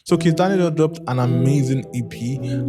So KIZZ dropped an amazing EP,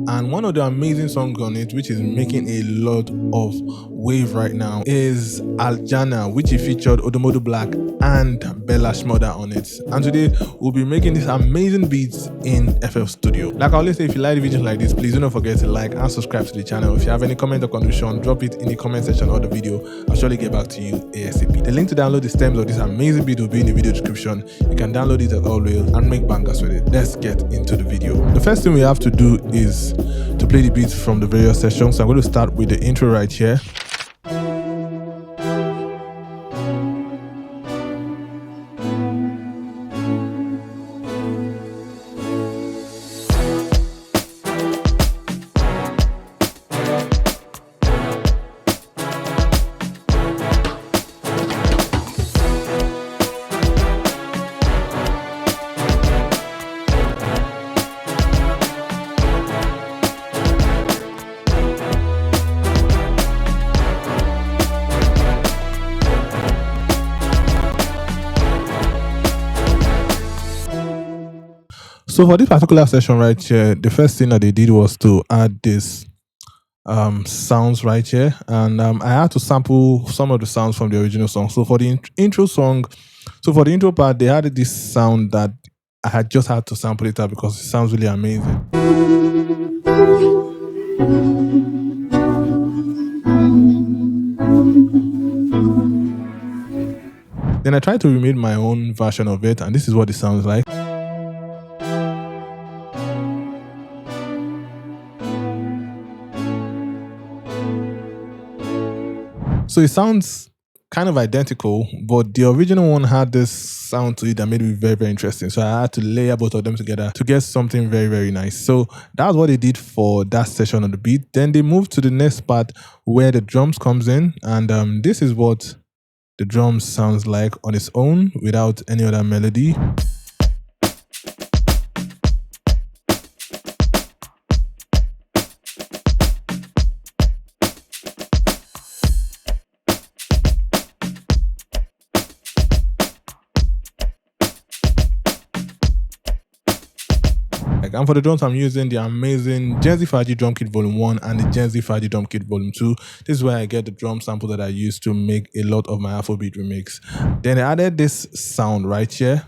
and one of the amazing songs on it, which is making a lot of wave right now, is AL-JANNAH, which he featured Odomodo Black and Bella Shmurda on it. And today we'll be making these amazing beats in FL Studio. Like I always say, if you like the videos like this, please do not forget to like and subscribe to the channel. If you have any comment or contribution, drop it in the comment section of the video. I'll surely get back to you ASAP. The link to download the stems of this amazing beat will be in the video description. You can download it as always and make bangers with it. Let's get into the video. The first thing we have to do is to play the beats from the various sessions. So I'm going to start with the intro right here. So for this particular session right here, the first thing that they did was to add this sounds right here, and I had to sample some of the sounds from the original song. So for the intro song, so for the intro part, they added this sound that I had just had to sample it out because it sounds really amazing. Then I tried to remake my own version of it, and this is what it sounds like. So it sounds kind of identical, but the original one had this sound to it that made it very, very interesting. So I had to layer both of them together to get something very, very nice. So that's what they did for that session on the beat. Then they moved to the next part where the drums comes in, and this is what the drums sounds like on its own without any other melody. And for the drums, I'm using the amazing Gen-Z Faji Drum Kit Volume 1 and the Gen-Z Faji Drum Kit Volume 2. This is where I get the drum sample that I use to make a lot of my Afrobeat remix. Then I added this sound right here.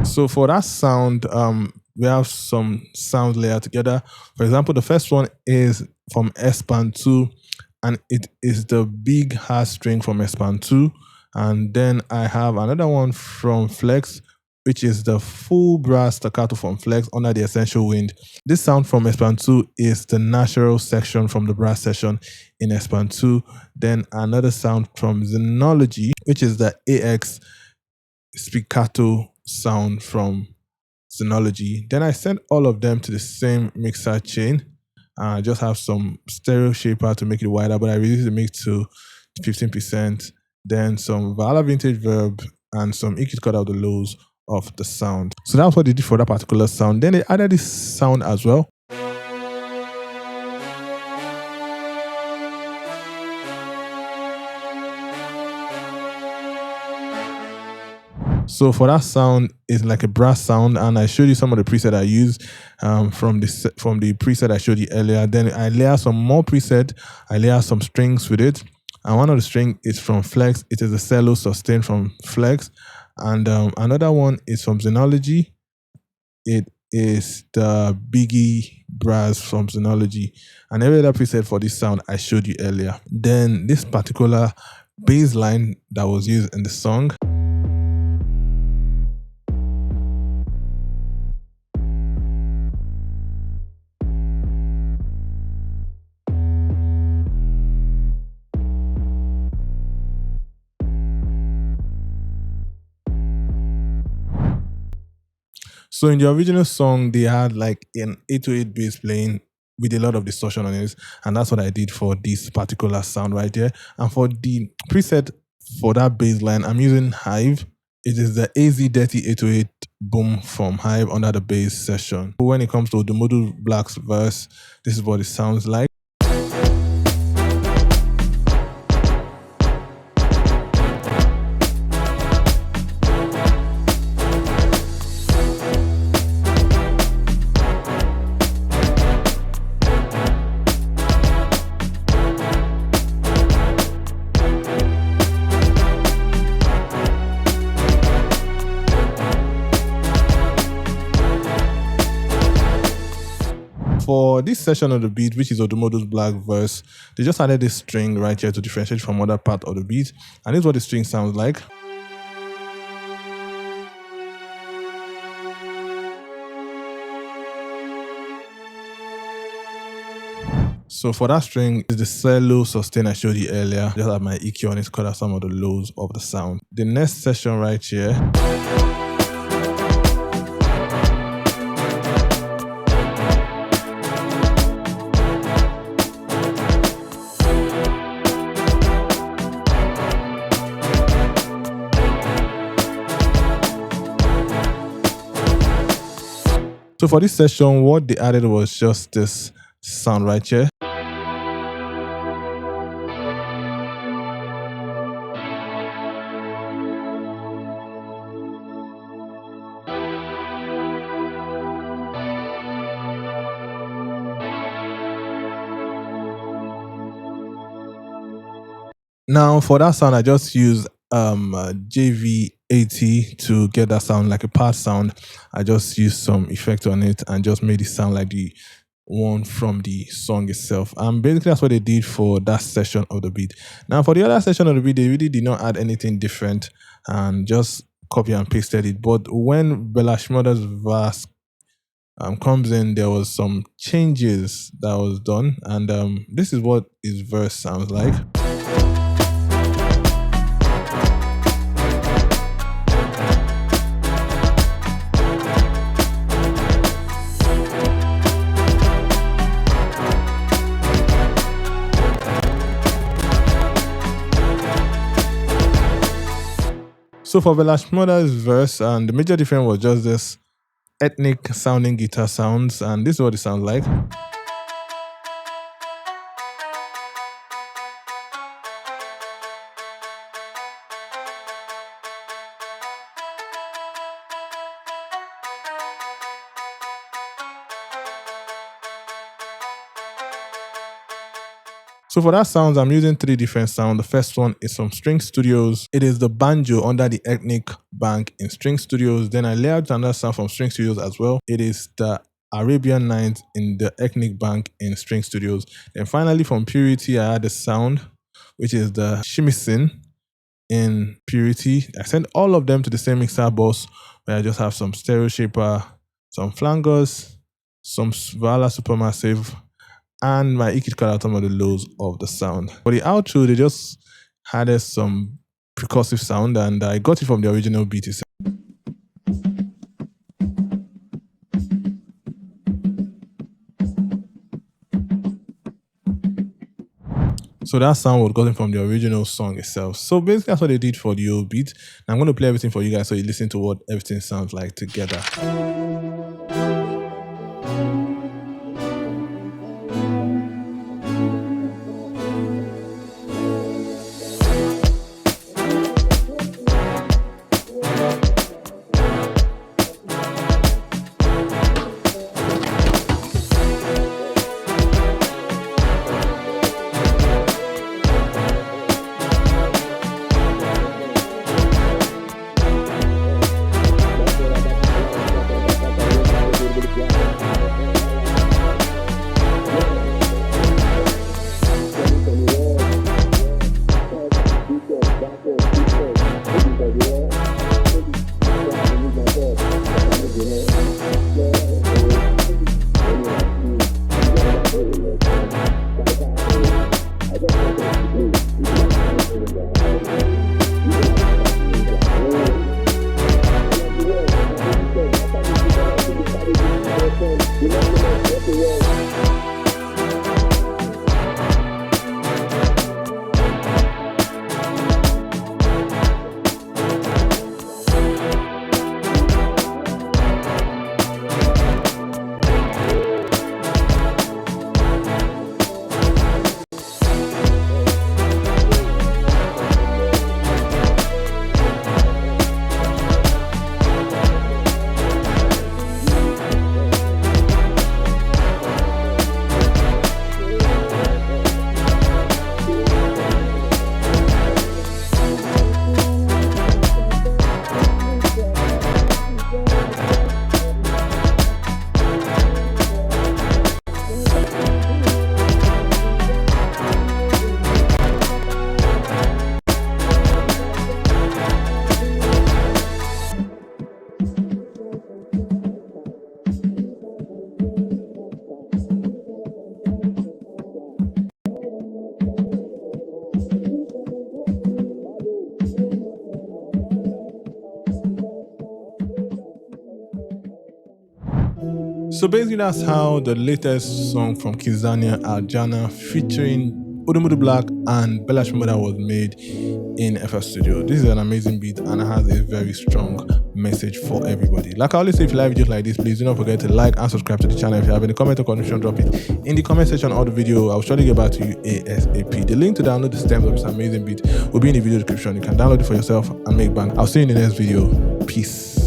So for that sound, we have some sound layer together. For example, the first one is from S-Pan 2, and it is the big hard string from S-Pan 2. And then I have another one from Flex, which is the full brass staccato from Flex under the Essential Wind. This sound from S-Pan 2 is the natural section from the brass section in S-Pan 2. Then another sound from Xenology, which is the AX spiccato sound from Xenology. Then I sent all of them to the same mixer chain. I just have some stereo shaper to make it wider, but I reduced the mix to 15%. Then some Vala Vintage Verb and some EQ to cut out the lows of the sound. So that's what they did for that particular sound. Then they added this sound as well. So for that sound, it's like a brass sound, and I showed you some of the preset I used from the preset I showed you earlier. Then I layer some more preset. I layer some strings with it, and one of the string is from Flex. It is a cello sustain from Flex, and another one is from Xenology. It is the Biggie brass from Xenology, and every other preset for this sound I showed you earlier. Then this particular bass line that was used in the song. So in the original song, they had like an 808 bass playing with a lot of distortion on it, and that's what I did for this particular sound right there. And for the preset for that bass line, I'm using Hive. It is the AZ Dirty 808 boom from Hive under the bass session. When it comes to Odumodu Black's verse, this is what it sounds like. For this section of the beat, which is Odumodu's Black verse, they just added this string right here to differentiate from other part of the beat. And this is what the string sounds like. So for that string, is the cello sustain I showed you earlier. Just have my EQ on it to cut out some of the lows of the sound. The next section right here, so for this session, what they added was just this sound right here. Now for that sound, I just used JV80 to get that sound like a pad sound. I just used some effect on it and just made it sound like the one from the song itself. And basically that's what they did for that section of the beat. Now for the other section of the beat, they really did not add anything different and just copy and pasted it. But when Bella Shmurda's verse comes in, there was some changes that was done, and this is what his verse sounds like. So for Bella Shmurda's verse, and the major difference was just this ethnic sounding guitar sounds, and this is what it sounds like. So for that sounds, I'm using 3 different sounds. The first one is from String Studios. It is the banjo under the ethnic bank in String Studios. Then I layered another sound from String Studios as well. It is the Arabian Nights in the ethnic bank in String Studios. Then finally from Purity, I had a sound, which is the Shimisin in Purity. I sent all of them to the same mixer bus, where I just have some stereo shaper, some flangers, some Vala Supermassive, and my EQ cut out some of the lows of the sound. For the outro, they just added some percussive sound, and I got it from the original beat itself. So that sound was gotten from the original song itself. So basically that's what they did for the old beat. And I'm going to play everything for you guys so you listen to what everything sounds like together. So basically, that's how the latest song from KIZZ, AL-JANNAH, featuring Udumudu Black and Bella Shmurda was made in FL Studio. This is an amazing beat and has a very strong message for everybody. Like I always say, if you like videos like this, please do not forget to like and subscribe to the channel. If you have any comment or contribution, drop it in the comment section of the video. I'll surely get back to you ASAP. The link to download the stems of this amazing beat will be in the video description. You can download it for yourself and make bank. I'll see you in the next video. Peace.